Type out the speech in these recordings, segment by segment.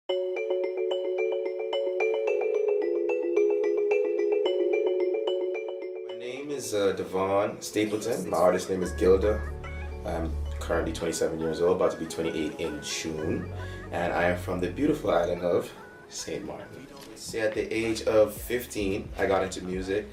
My name is Devon Stapleton. My artist name is Guilda. I'm currently 27 years old, about to be 28 in June. And I am from the beautiful island of St. Martin. See, at the age of 15, I got into music.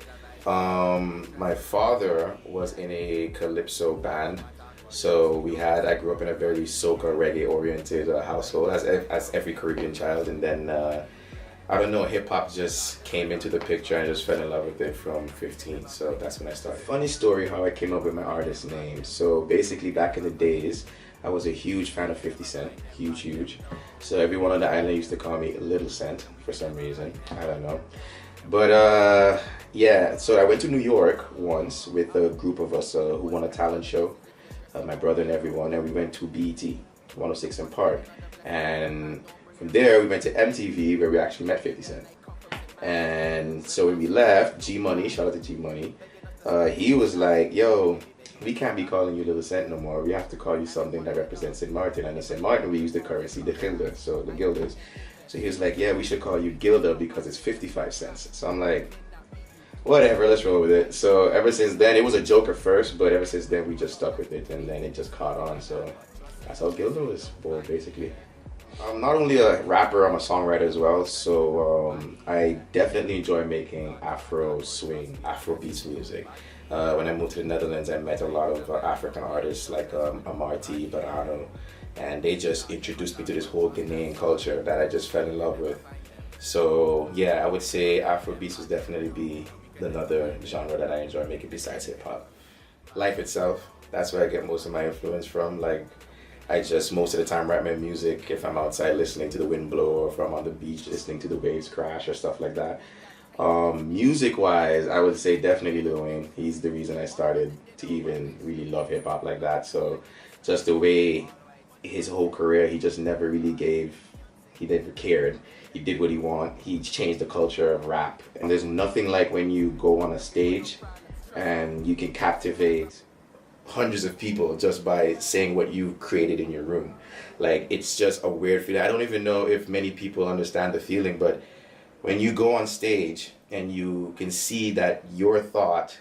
My father was in a calypso band. So I grew up in a very soca reggae oriented household as every Caribbean child. And then, I don't know, hip hop just came into the picture and I just fell in love with it from 15. So that's when I started. Funny story how I came up with my artist name. So basically back in the days, I was a huge fan of 50 Cent, huge. So everyone on the island used to call me Little Cent for some reason, I don't know. But yeah, so I went to New York once with a group of us who won a talent show, my brother and everyone, and we went to BET, 106 and Park. And from there we went to MTV where we actually met 50 Cent. And so when we left, G-Money, shout out to G-Money, he was like, yo, we can't be calling you Little Cent no more. We have to call you something that represents St. Martin. And in St. Martin, we use the currency, the Guilda, so the Guildas. So he was like, yeah, we should call you Guilda because it's 55 cents. So I'm like, whatever, let's roll with it. So ever since then, it was a joke at first, but ever since then, we just stuck with it. And then it just caught on. So that's how Guilda was born, basically. I'm not only a rapper, I'm a songwriter as well. So I definitely enjoy making Afro swing, Afro beats music. When I moved to the Netherlands, I met a lot of African artists like Amarty, Barano, and they just introduced me to this whole Ghanaian culture that I just fell in love with. So yeah, I would say Afro beats would definitely be another genre that I enjoy making besides hip hop. Life itself, that's where I get most of my influence from. Like, I just most of the time write my music if I'm outside listening to the wind blow, or if I'm on the beach listening to the waves crash or stuff like that. Music wise, I would say definitely Lil Wayne. He's the reason I started to even really love hip hop like that. So just the way his whole career, he just never really he never cared. He did what he wanted. He changed the culture of rap. And there's nothing like when you go on a stage and you can captivate hundreds of people just by saying what you created in your room. Like, it's just a weird feeling. I don't even know if many people understand the feeling, but when you go on stage and you can see that your thought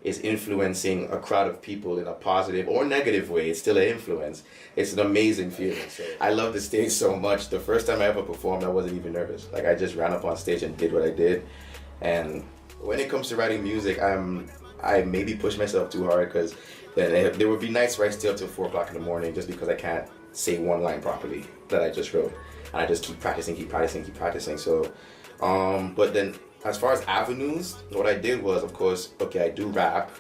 is influencing a crowd of people in a positive or negative way, it's still an influence. It's an amazing feeling. So I love the stage so much. The first time I ever performed, I wasn't even nervous. Like, I just ran up on stage and did what I did. And when it comes to writing music, I maybe push myself too hard, because then there would be nights where I stay up till 4 o'clock in the morning just because I can't say one line properly that I just wrote. And I just keep practicing. So, but then as far as avenues, what I did was, of course, okay, I do rap,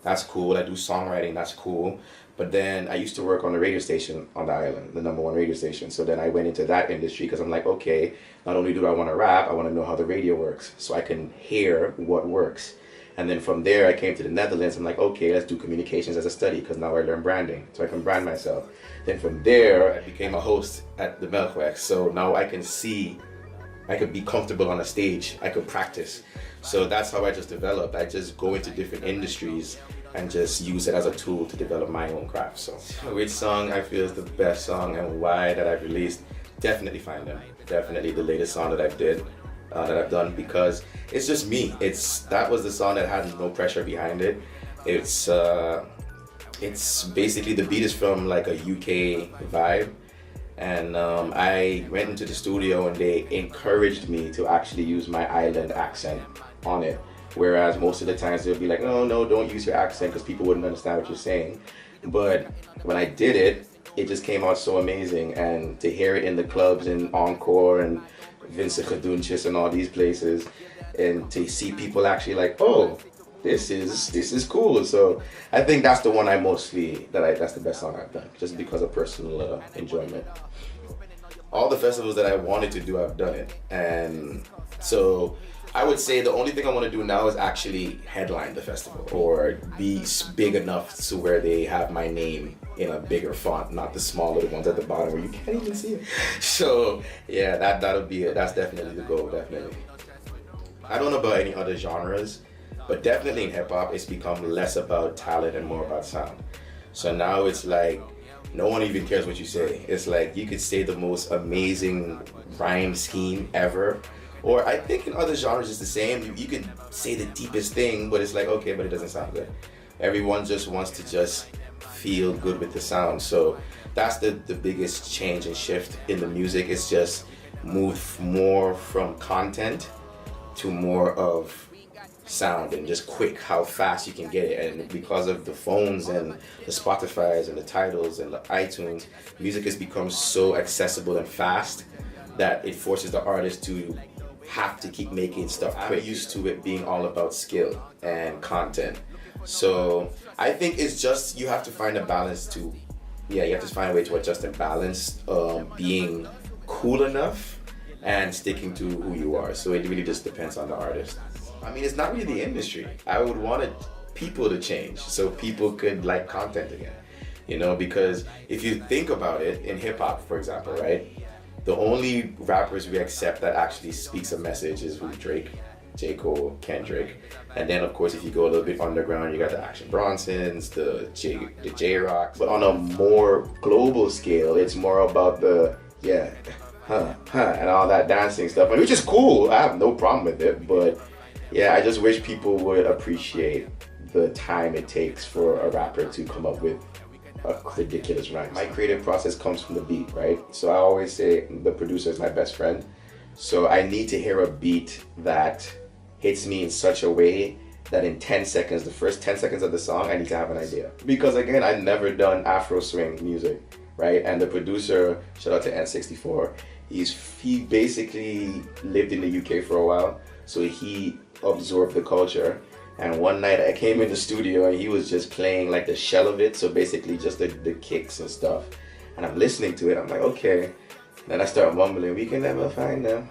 that's cool. I do songwriting, that's cool. But then I used to work on a radio station on the island, the #1 radio station. So then I went into that industry because I'm like, okay, not only do I want to rap, I want to know how the radio works so I can hear what works. And then from there, I came to the Netherlands. I'm like, okay, let's do communications as a study, because now I learned branding, so I can brand myself. Then from there, I became a host at the Melkweg. So now I could be comfortable on a stage. I could practice. So that's how I just developed. I just go into different industries and just use it as a tool to develop my own craft. So which song I feel is the best song and why that I've released? Definitely Find Them. Definitely the latest song that I've done, because it's just me. That was the song that had no pressure behind it. It's basically, the beat is from like a UK vibe, and I went into the studio and they encouraged me to actually use my island accent on it, whereas most of the times they'll be like, no, don't use your accent because people wouldn't understand what you're saying. But when I did it, it just came out so amazing, and to hear it in the clubs in Encore and Vince Khadunchis and all these places, and to see people actually like, oh, this is cool. So I think that's the one that's the best song I've done, just because of personal enjoyment. All the festivals that I wanted to do, I've done it. And so I would say the only thing I want to do now is actually headline the festival, or be big enough to where they have my name in a bigger font, not the small little ones at the bottom where you can't even see it. So yeah, that'll be it. That's definitely the goal, definitely. I don't know about any other genres, but definitely in hip hop, it's become less about talent and more about sound. So now it's like, no one even cares what you say. It's like you could say the most amazing rhyme scheme ever. Or I think in other genres it's the same. You could say the deepest thing, but it's like, okay, but it doesn't sound good. Everyone just wants to just feel good with the sound. So that's the biggest change and shift in the music. It's just moved more from content to more of sound and just quick, how fast you can get it. And because of the phones and the Spotify's and the titles and the iTunes, music has become so accessible and fast that it forces the artist to have to keep making stuff quick. I'm used to it being all about skill and content. So I think it's just, you have to find a balance to, you have to find a way to adjust and balance being cool enough and sticking to who you are. So it really just depends on the artist. I mean, it's not really the industry. I would want people to change so people could like content again. You know, because if you think about it, in hip hop, for example, right? The only rappers we accept that actually speaks a message is who? Drake, J. Cole, Kendrick. And then of course if you go a little bit underground, you got the Action Bronsons, the J-Rocks. But on a more global scale, it's more about the and all that dancing stuff, which is cool. I have no problem with it, but yeah, I just wish people would appreciate the time it takes for a rapper to come up with a ridiculous rhyme. My creative process comes from the beat, right? So I always say the producer is my best friend. So I need to hear a beat that hits me in such a way that in 10 seconds, the first 10 seconds of the song, I need to have an idea. Because again, I've never done Afro swing music, right? And the producer, shout out to N64, he basically lived in the UK for a while. So he absorbed the culture. And one night I came in the studio and he was just playing like the shell of it. So basically just the kicks and stuff. And I'm listening to it. I'm like, okay. Then I start mumbling, we can never find them.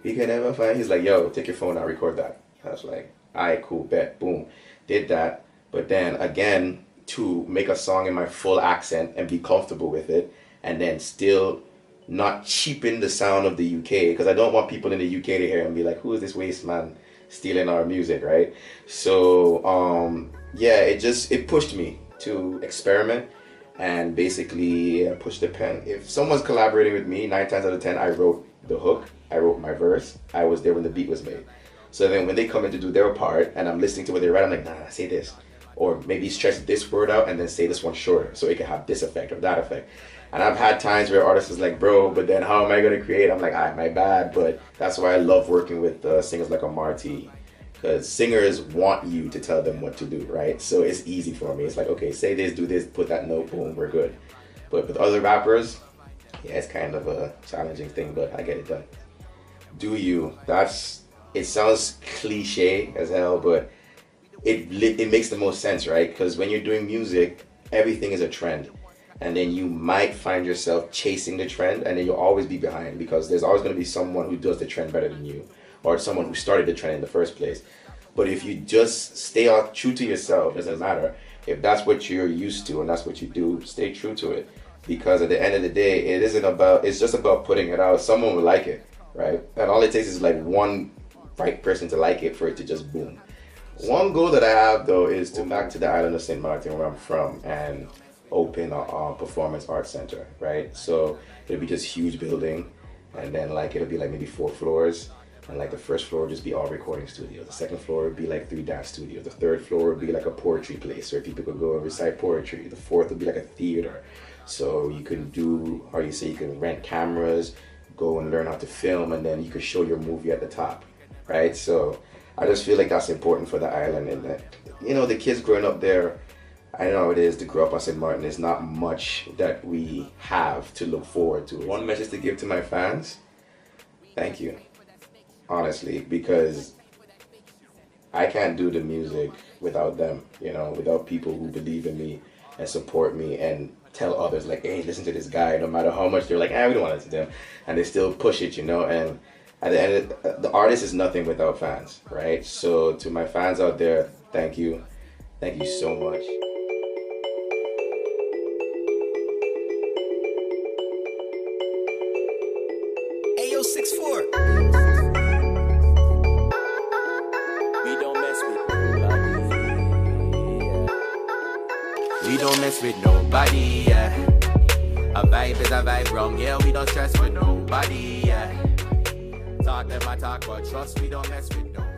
We can never find. He's like, yo, take your phone out, record that. I was like, all right, cool, bet, boom. Did that. But then again, to make a song in my full accent and be comfortable with it. And then still not cheapen the sound of the UK. Because I don't want people in the UK to hear and be like, who is this waste man stealing our music, right? So it pushed me to experiment and basically push the pen. If someone's collaborating with me, 9 times out of 10 I wrote the hook, I wrote my verse, I was there when the beat was made. So then when they come in to do their part and I'm listening to what they write, I'm like, nah, say this, or maybe stretch this word out and then say this one shorter so it can have this effect or that effect. And I've had times where artists is like, bro, but then how am I going to create? I'm like, my bad. But that's why I love working with singers like Marty, because singers want you to tell them what to do, right? So it's easy for me. It's like, okay, say this, do this, put that note, boom, we're good. But with other rappers, yeah, it's kind of a challenging thing, but I get it done. Do you? It sounds cliche as hell, but it makes the most sense, right? Because when you're doing music, everything is a trend. And then you might find yourself chasing the trend, and then you'll always be behind because there's always going to be someone who does the trend better than you, or someone who started the trend in the first place. But if you just stay true to yourself, it doesn't matter. If that's what you're used to and that's what you do, stay true to it. Because at the end of the day, it's just about putting it out. Someone will like it, right? And all it takes is like one right person to like it for it to just boom. One goal that I have though is to go back to the island of St. Martin where I'm from and open a performance arts center, right? So it'll be this huge building, and then like it'll be like maybe 4 floors, and like the first floor would just be all recording studios. The second floor would be like 3 dance studios. The third floor would be like a poetry place where people could go and recite poetry. The fourth would be like a theater. So you can do, or you can rent cameras, go and learn how to film, and then you could show your movie at the top, right? So I just feel like that's important for the island, and that, the kids growing up there, I know how it is to grow up on St. Martin. There's not much that we have to look forward to. One message to give to my fans, thank you, honestly, because I can't do the music without them, without people who believe in me and support me and tell others like, hey, listen to this guy, no matter how much they're like, we don't want to them, and they still push it, and at the end of the artist is nothing without fans, right? So to my fans out there, thank you so much. Ayo 64. We don't mess with nobody. We don't mess with nobody, yeah. vibe is a vibe wrong. Yeah, we don't stress with nobody, yeah. Talk them I talk, but trust we don't mess with nobody.